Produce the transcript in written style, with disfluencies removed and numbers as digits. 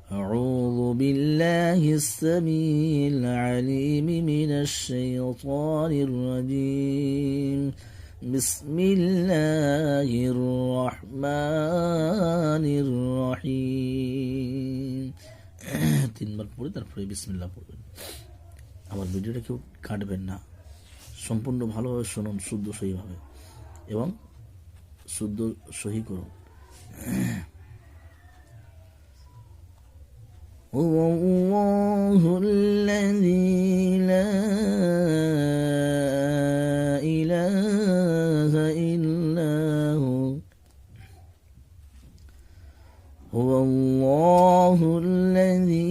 أعوذ بالله السميع العليم من الشيطان الرجيم بسم الله الرحمن الرحيم তিনবার পড়ে তারপরে বিসমিল্লাহ পড়বেন। আমার ভিডিওটা কেউ কাটবেন না, সম্পূর্ণ ভালোভাবে শুনুন, শুদ্ধ সহিভাবে এবং শুদ্ধ সহি করুন। هو الله الذي لا إله إلا هو هو الله الذي